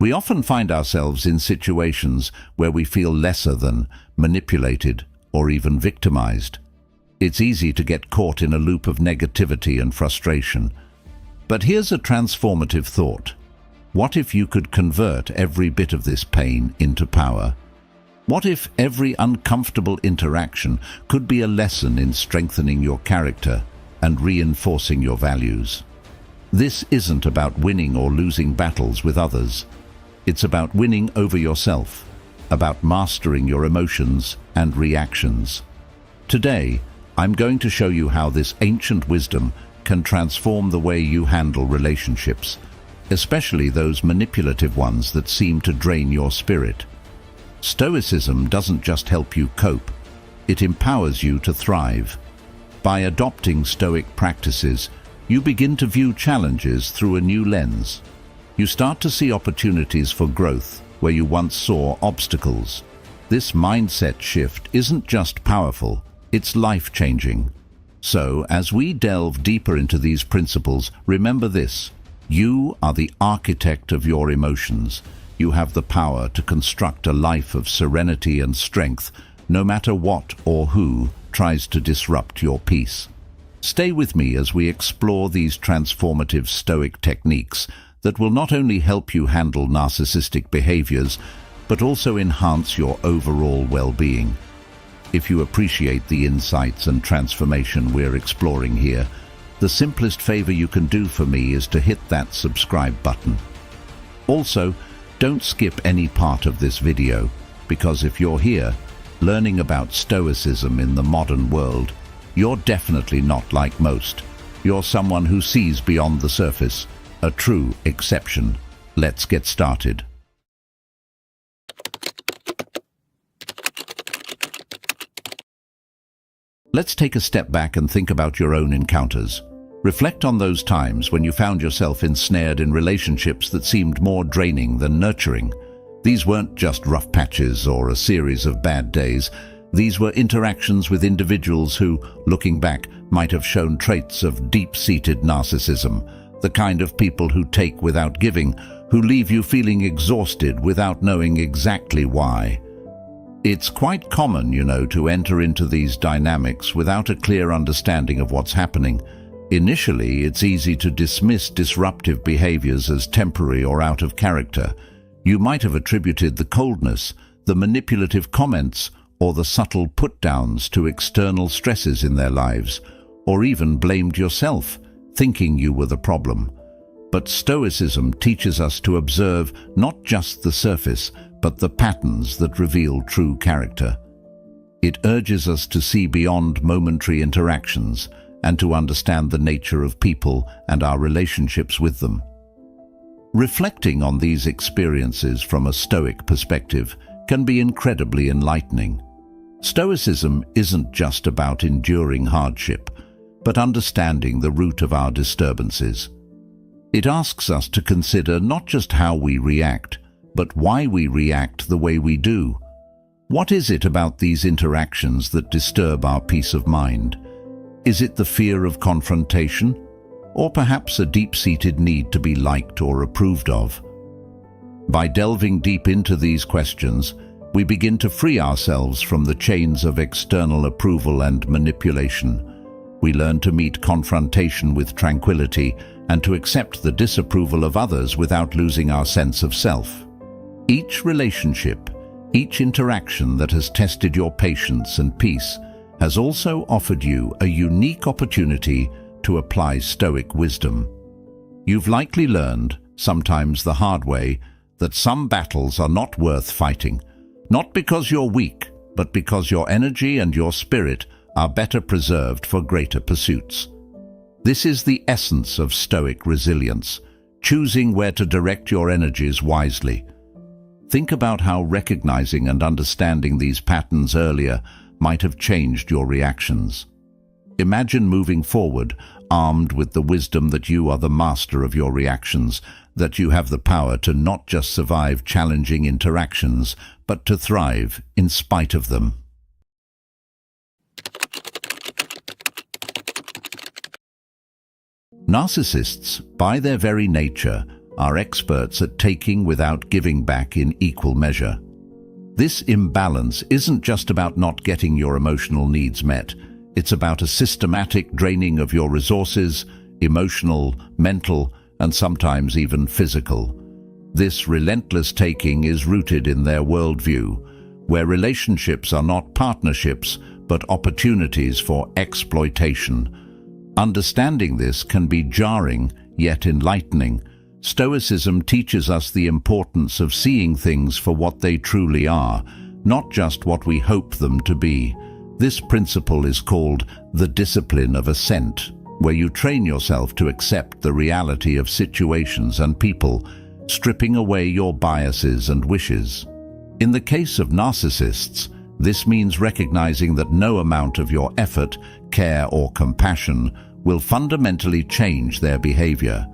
We often find ourselves in situations where we feel lesser than, manipulated, or even victimized. It's easy to get caught in a loop of negativity and frustration. But here's a transformative thought. What if you could convert every bit of this pain into power? What if every uncomfortable interaction could be a lesson in strengthening your character and reinforcing your values? This isn't about winning or losing battles with others. It's about winning over yourself, about mastering your emotions and reactions. Today, I'm going to show you how this ancient wisdom can transform the way you handle relationships, especially those manipulative ones that seem to drain your spirit. Stoicism doesn't just help you cope, it empowers you to thrive. By adopting Stoic practices, you begin to view challenges through a new lens. You start to see opportunities for growth where you once saw obstacles. This mindset shift isn't just powerful, it's life-changing. So, as we delve deeper into these principles, remember this: you are the architect of your emotions. You have the power to construct a life of serenity and strength, no matter what or who tries to disrupt your peace. Stay with me as we explore these transformative Stoic techniques that will not only help you handle narcissistic behaviors, but also enhance your overall well-being. If you appreciate the insights and transformation we're exploring here, the simplest favor you can do for me is to hit that subscribe button. Also, don't skip any part of this video, because if you're here, learning about Stoicism in the modern world, you're definitely not like most. You're someone who sees beyond the surface, a true exception. Let's get started. Let's take a step back and think about your own encounters. Reflect on those times when you found yourself ensnared in relationships that seemed more draining than nurturing. These weren't just rough patches or a series of bad days. These were interactions with individuals who, looking back, might have shown traits of deep-seated narcissism, the kind of people who take without giving, who leave you feeling exhausted without knowing exactly why. It's quite common, to enter into these dynamics without a clear understanding of what's happening. Initially, it's easy to dismiss disruptive behaviors as temporary or out of character. You might have attributed the coldness, the manipulative comments, or the subtle put-downs to external stresses in their lives, or even blamed yourself, thinking you were the problem. But Stoicism teaches us to observe not just the surface, but the patterns that reveal true character. It urges us to see beyond momentary interactions and to understand the nature of people and our relationships with them. Reflecting on these experiences from a Stoic perspective can be incredibly enlightening. Stoicism isn't just about enduring hardship, but understanding the root of our disturbances. It asks us to consider not just how we react, but why we react the way we do. What is it about these interactions that disturb our peace of mind? Is it the fear of confrontation, or perhaps a deep-seated need to be liked or approved of? By delving deep into these questions, we begin to free ourselves from the chains of external approval and manipulation. We learn to meet confrontation with tranquility and to accept the disapproval of others without losing our sense of self. Each relationship, each interaction that has tested your patience and peace has also offered you a unique opportunity to apply Stoic wisdom. You've likely learned, sometimes the hard way, that some battles are not worth fighting, not because you're weak, but because your energy and your spirit are better preserved for greater pursuits. This is the essence of Stoic resilience, choosing where to direct your energies wisely. Think about how recognizing and understanding these patterns earlier might have changed your reactions. Imagine moving forward, armed with the wisdom that you are the master of your reactions, that you have the power to not just survive challenging interactions, but to thrive in spite of them. Narcissists, by their very nature, are experts at taking without giving back in equal measure. This imbalance isn't just about not getting your emotional needs met. It's about a systematic draining of your resources, emotional, mental, and sometimes even physical. This relentless taking is rooted in their worldview, where relationships are not partnerships, but opportunities for exploitation. Understanding this can be jarring, yet enlightening. Stoicism teaches us the importance of seeing things for what they truly are, not just what we hope them to be. This principle is called the discipline of assent, where you train yourself to accept the reality of situations and people, stripping away your biases and wishes. In the case of narcissists, this means recognizing that no amount of your effort, care, or compassion will fundamentally change their behavior.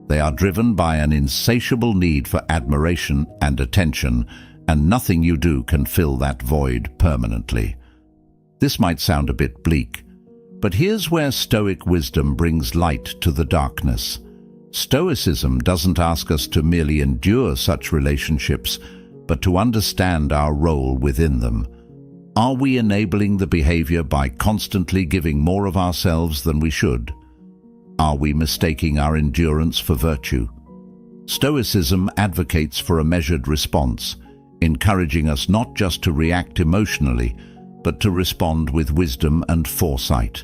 They are driven by an insatiable need for admiration and attention, and nothing you do can fill that void permanently. This might sound a bit bleak, but here's where Stoic wisdom brings light to the darkness. Stoicism doesn't ask us to merely endure such relationships, but to understand our role within them. Are we enabling the behavior by constantly giving more of ourselves than we should? Are we mistaking our endurance for virtue? Stoicism advocates for a measured response, encouraging us not just to react emotionally, but to respond with wisdom and foresight.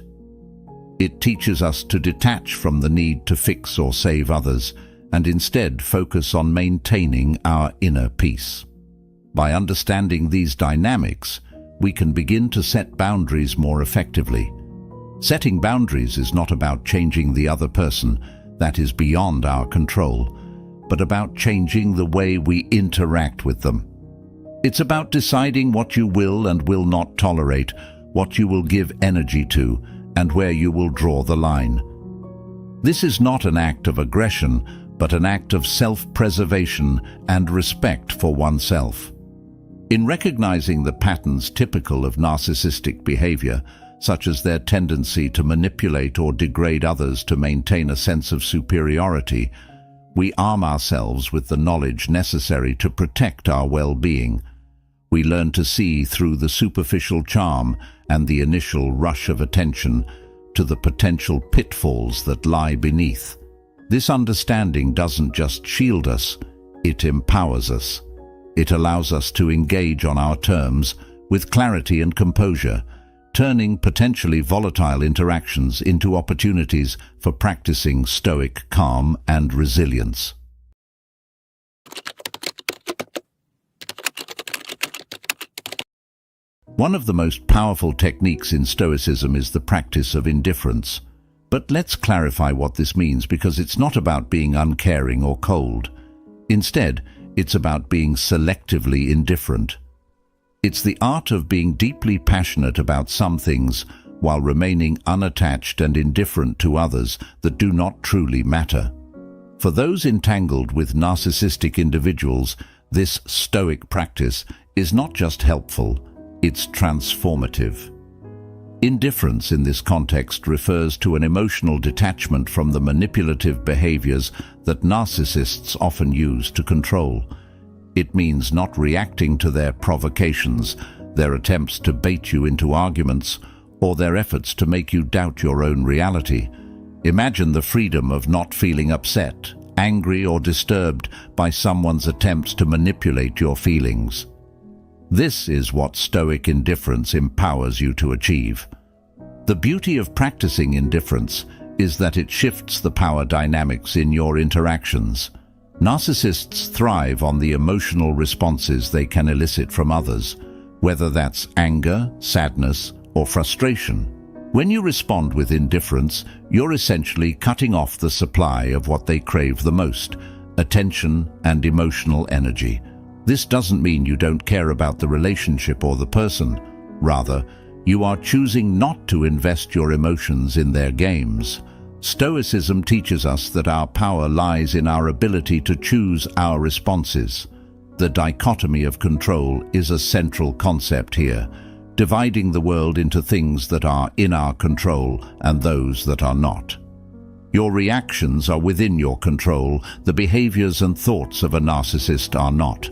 It teaches us to detach from the need to fix or save others, and instead focus on maintaining our inner peace. By understanding these dynamics, we can begin to set boundaries more effectively. Setting boundaries is not about changing the other person, that is beyond our control, but about changing the way we interact with them. It's about deciding what you will and will not tolerate, what you will give energy to, and where you will draw the line. This is not an act of aggression, but an act of self-preservation and respect for oneself. In recognizing the patterns typical of narcissistic behavior, such as their tendency to manipulate or degrade others to maintain a sense of superiority, we arm ourselves with the knowledge necessary to protect our well-being. We learn to see through the superficial charm and the initial rush of attention to the potential pitfalls that lie beneath. This understanding doesn't just shield us, it empowers us. It allows us to engage on our terms with clarity and composure, turning potentially volatile interactions into opportunities for practicing stoic calm and resilience. One of the most powerful techniques in Stoicism is the practice of indifference. But let's clarify what this means, because it's not about being uncaring or cold. Instead, it's about being selectively indifferent. It's the art of being deeply passionate about some things while remaining unattached and indifferent to others that do not truly matter. For those entangled with narcissistic individuals, this Stoic practice is not just helpful, it's transformative. Indifference in this context refers to an emotional detachment from the manipulative behaviors that narcissists often use to control. It means not reacting to their provocations, their attempts to bait you into arguments, or their efforts to make you doubt your own reality. Imagine the freedom of not feeling upset, angry, or disturbed by someone's attempts to manipulate your feelings. This is what Stoic indifference empowers you to achieve. The beauty of practicing indifference is that it shifts the power dynamics in your interactions. Narcissists thrive on the emotional responses they can elicit from others, whether that's anger, sadness, or frustration. When you respond with indifference, you're essentially cutting off the supply of what they crave the most: attention and emotional energy. This doesn't mean you don't care about the relationship or the person. Rather, you are choosing not to invest your emotions in their games. Stoicism teaches us that our power lies in our ability to choose our responses. The dichotomy of control is a central concept here, dividing the world into things that are in our control and those that are not. Your reactions are within your control. The behaviors and thoughts of a narcissist are not.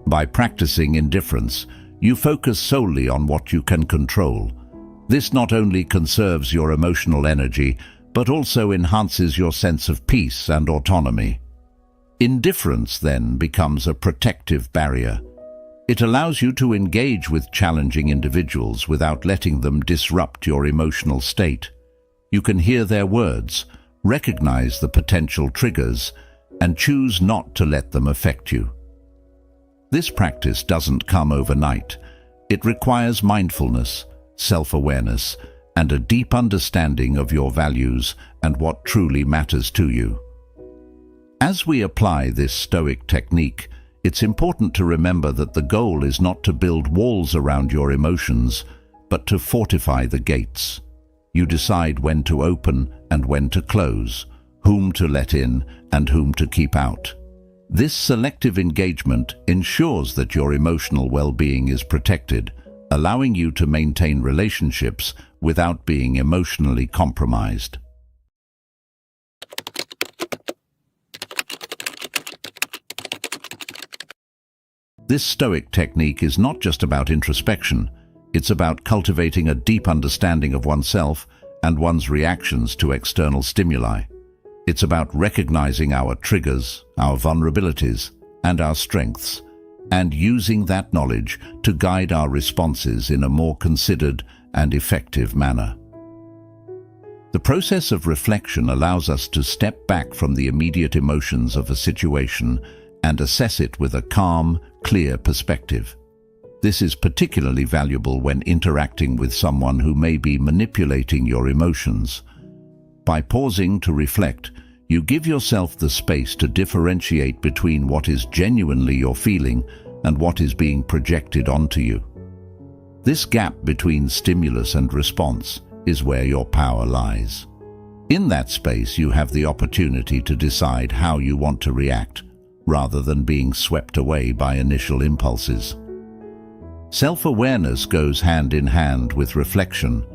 By practicing indifference, you focus solely on what you can control. This not only conserves your emotional energy, but also enhances your sense of peace and autonomy. Indifference then becomes a protective barrier. It allows you to engage with challenging individuals without letting them disrupt your emotional state. You can hear their words, recognize the potential triggers, and choose not to let them affect you. This practice doesn't come overnight. It requires mindfulness, self-awareness, and a deep understanding of your values and what truly matters to you. As we apply this Stoic technique, it's important to remember that the goal is not to build walls around your emotions, but to fortify the gates. You decide when to open and when to close, whom to let in and whom to keep out. This selective engagement ensures that your emotional well-being is protected, allowing you to maintain relationships without being emotionally compromised. This Stoic technique is not just about introspection. It's about cultivating a deep understanding of oneself and one's reactions to external stimuli. It's about recognizing our triggers, our vulnerabilities, and our strengths, and using that knowledge to guide our responses in a more considered and effective manner. The process of reflection allows us to step back from the immediate emotions of a situation and assess it with a calm, clear perspective. This is particularly valuable when interacting with someone who may be manipulating your emotions. By pausing to reflect, you give yourself the space to differentiate between what is genuinely your feeling and what is being projected onto you. This gap between stimulus and response is where your power lies. In that space, you have the opportunity to decide how you want to react, rather than being swept away by initial impulses. Self-awareness goes hand in hand with reflection.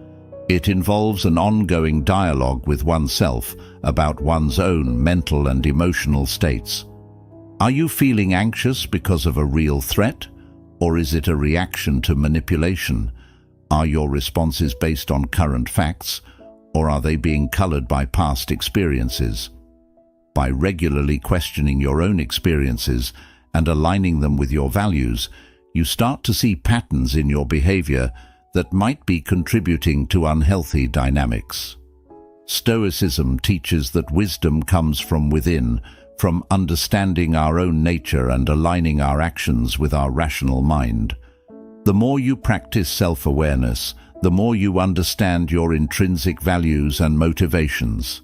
It involves an ongoing dialogue with oneself about one's own mental and emotional states. Are you feeling anxious because of a real threat, or is it a reaction to manipulation? Are your responses based on current facts, or are they being colored by past experiences? By regularly questioning your own experiences and aligning them with your values, you start to see patterns in your behavior that might be contributing to unhealthy dynamics. Stoicism teaches that wisdom comes from within, from understanding our own nature and aligning our actions with our rational mind. The more you practice self-awareness, the more you understand your intrinsic values and motivations.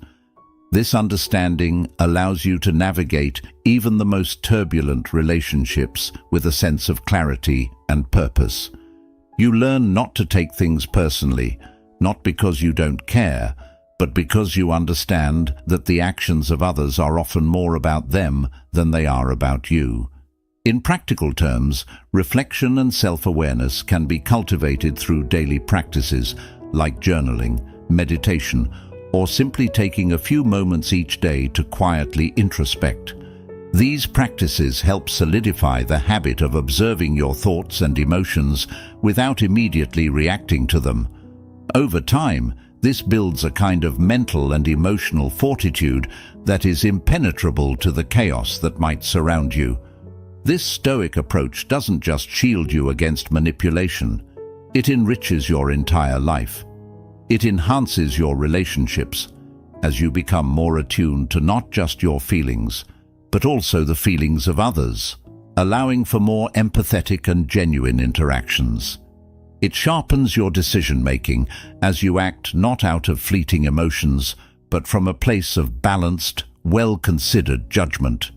This understanding allows you to navigate even the most turbulent relationships with a sense of clarity and purpose. You learn not to take things personally, not because you don't care, but because you understand that the actions of others are often more about them than they are about you. In practical terms, reflection and self-awareness can be cultivated through daily practices like journaling, meditation, or simply taking a few moments each day to quietly introspect. These practices help solidify the habit of observing your thoughts and emotions without immediately reacting to them. Over time, this builds a kind of mental and emotional fortitude that is impenetrable to the chaos that might surround you. This Stoic approach doesn't just shield you against manipulation, it enriches your entire life. It enhances your relationships as you become more attuned to not just your feelings, but also the feelings of others, allowing for more empathetic and genuine interactions. It sharpens your decision-making as you act not out of fleeting emotions, but from a place of balanced, well-considered judgment.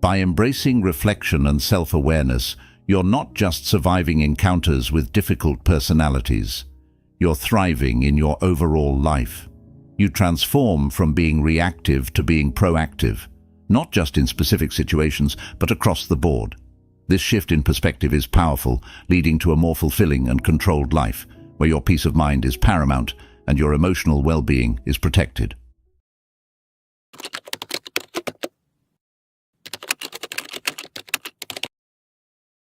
By embracing reflection and self-awareness, you're not just surviving encounters with difficult personalities. You're thriving in your overall life. You transform from being reactive to being proactive, not just in specific situations, but across the board. This shift in perspective is powerful, leading to a more fulfilling and controlled life, where your peace of mind is paramount and your emotional well-being is protected.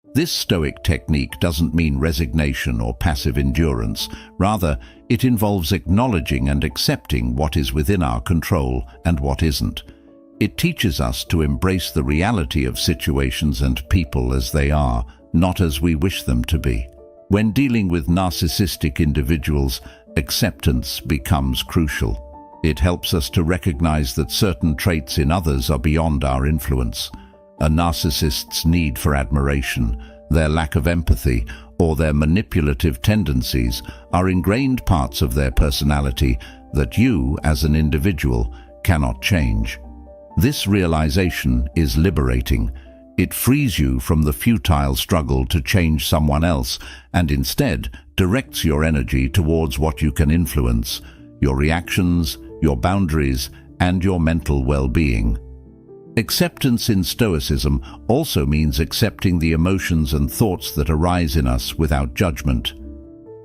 This Stoic technique doesn't mean resignation or passive endurance. Rather, it involves acknowledging and accepting what is within our control and what isn't. It teaches us to embrace the reality of situations and people as they are, not as we wish them to be. When dealing with narcissistic individuals, acceptance becomes crucial. It helps us to recognize that certain traits in others are beyond our influence. A narcissist's need for admiration, their lack of empathy, or their manipulative tendencies are ingrained parts of their personality that you, as an individual, cannot change. This realization is liberating. It frees you from the futile struggle to change someone else and instead directs your energy towards what you can influence: your reactions, your boundaries, and your mental well-being. Acceptance in Stoicism also means accepting the emotions and thoughts that arise in us without judgment.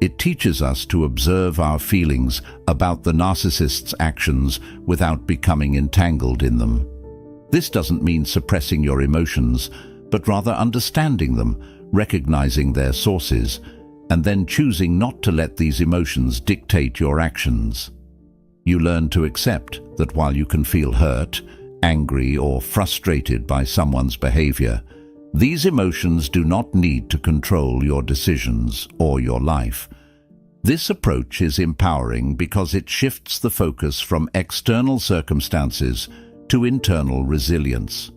It teaches us to observe our feelings about the narcissist's actions without becoming entangled in them. This doesn't mean suppressing your emotions, but rather understanding them, recognizing their sources, and then choosing not to let these emotions dictate your actions. You learn to accept that while you can feel hurt, angry, or frustrated by someone's behavior, these emotions do not need to control your decisions or your life. This approach is empowering because it shifts the focus from external circumstances to internal resilience.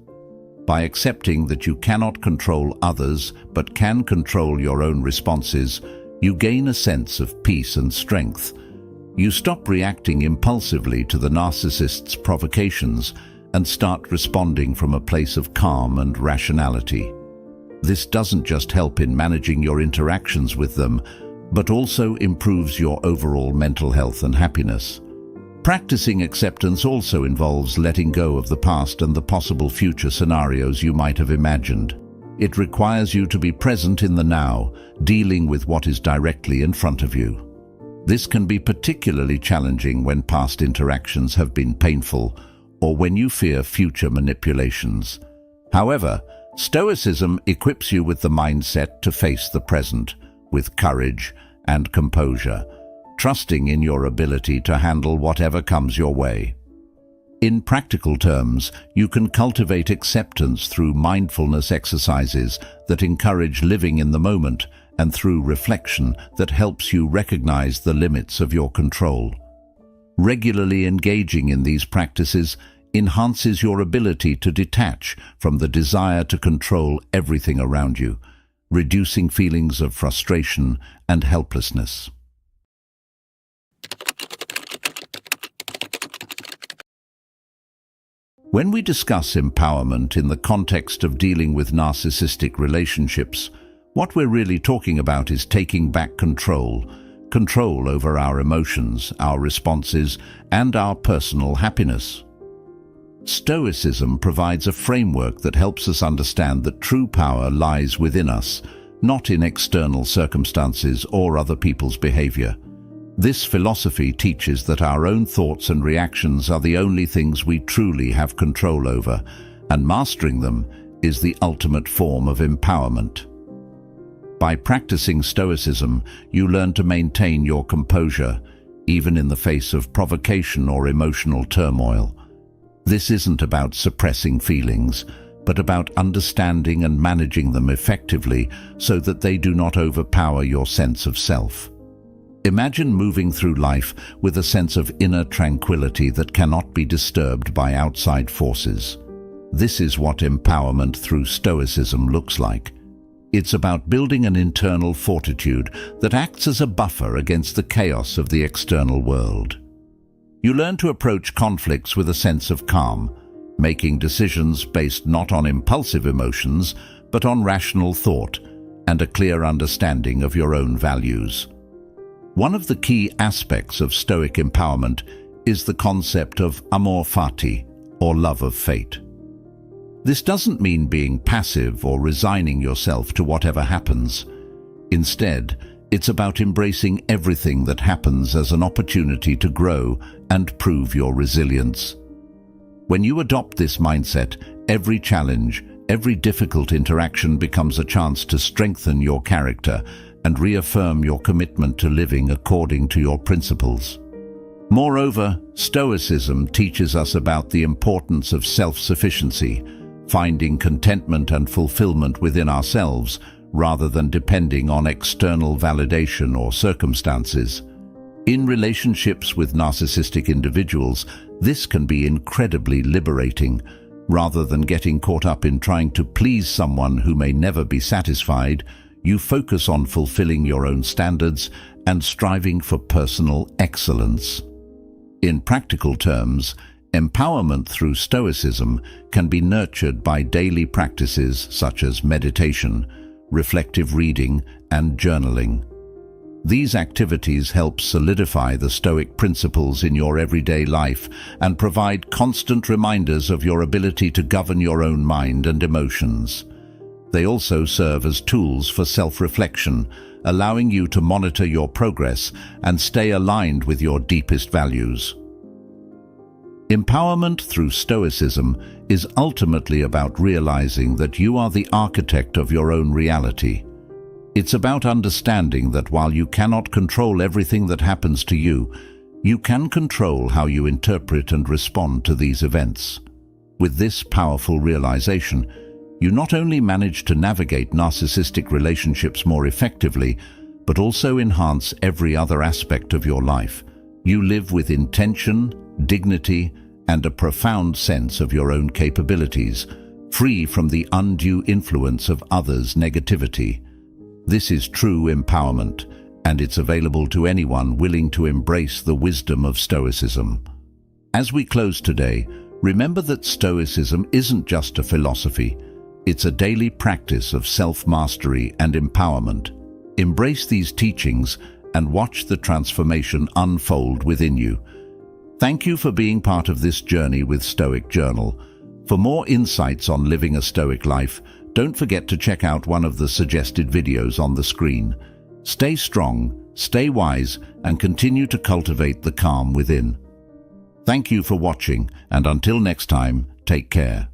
By accepting that you cannot control others but can control your own responses, you gain a sense of peace and strength. You stop reacting impulsively to the narcissist's provocations and start responding from a place of calm and rationality. This doesn't just help in managing your interactions with them, but also improves your overall mental health and happiness. Practicing acceptance also involves letting go of the past and the possible future scenarios you might have imagined. It requires you to be present in the now, dealing with what is directly in front of you. This can be particularly challenging when past interactions have been painful or when you fear future manipulations. However, Stoicism equips you with the mindset to face the present with courage and composure, trusting in your ability to handle whatever comes your way. In practical terms, you can cultivate acceptance through mindfulness exercises that encourage living in the moment and through reflection that helps you recognize the limits of your control. Regularly engaging in these practices enhances your ability to detach from the desire to control everything around you, reducing feelings of frustration and helplessness. When we discuss empowerment in the context of dealing with narcissistic relationships, what we're really talking about is taking back control over our emotions, our responses, and our personal happiness. Stoicism provides a framework that helps us understand that true power lies within us, not in external circumstances or other people's behavior. This philosophy teaches that our own thoughts and reactions are the only things we truly have control over, and mastering them is the ultimate form of empowerment. By practicing Stoicism, you learn to maintain your composure, even in the face of provocation or emotional turmoil. This isn't about suppressing feelings, but about understanding and managing them effectively so that they do not overpower your sense of self. Imagine moving through life with a sense of inner tranquility that cannot be disturbed by outside forces. This is what empowerment through Stoicism looks like. It's about building an internal fortitude that acts as a buffer against the chaos of the external world. You learn to approach conflicts with a sense of calm, making decisions based not on impulsive emotions, but on rational thought and a clear understanding of your own values. One of the key aspects of Stoic empowerment is the concept of amor fati, or love of fate. This doesn't mean being passive or resigning yourself to whatever happens. Instead, it's about embracing everything that happens as an opportunity to grow and prove your resilience. When you adopt this mindset, every challenge, Every difficult interaction becomes a chance to strengthen your character and reaffirm your commitment to living according to your principles. Moreover, Stoicism teaches us about the importance of self-sufficiency, finding contentment and fulfillment within ourselves rather than depending on external validation or circumstances. In relationships with narcissistic individuals, this can be incredibly liberating. Rather than getting caught up in trying to please someone who may never be satisfied, you focus on fulfilling your own standards and striving for personal excellence. In practical terms, empowerment through Stoicism can be nurtured by daily practices such as meditation, reflective reading, and journaling. These activities help solidify the Stoic principles in your everyday life and provide constant reminders of your ability to govern your own mind and emotions. They also serve as tools for self-reflection, allowing you to monitor your progress and stay aligned with your deepest values. Empowerment through Stoicism is ultimately about realizing that you are the architect of your own reality. It's about understanding that while you cannot control everything that happens to you, you can control how you interpret and respond to these events. With this powerful realization, you not only manage to navigate narcissistic relationships more effectively, but also enhance every other aspect of your life. You live with intention, dignity, and a profound sense of your own capabilities, free from the undue influence of others' negativity. This is true empowerment, and it's available to anyone willing to embrace the wisdom of Stoicism. As we close today, remember that Stoicism isn't just a philosophy. It's a daily practice of self-mastery and empowerment. Embrace these teachings and watch the transformation unfold within you. Thank you for being part of this journey with Stoic Journal. For more insights on living a Stoic life, don't forget to check out one of the suggested videos on the screen. Stay strong, stay wise, and continue to cultivate the calm within. Thank you for watching, and until next time, take care.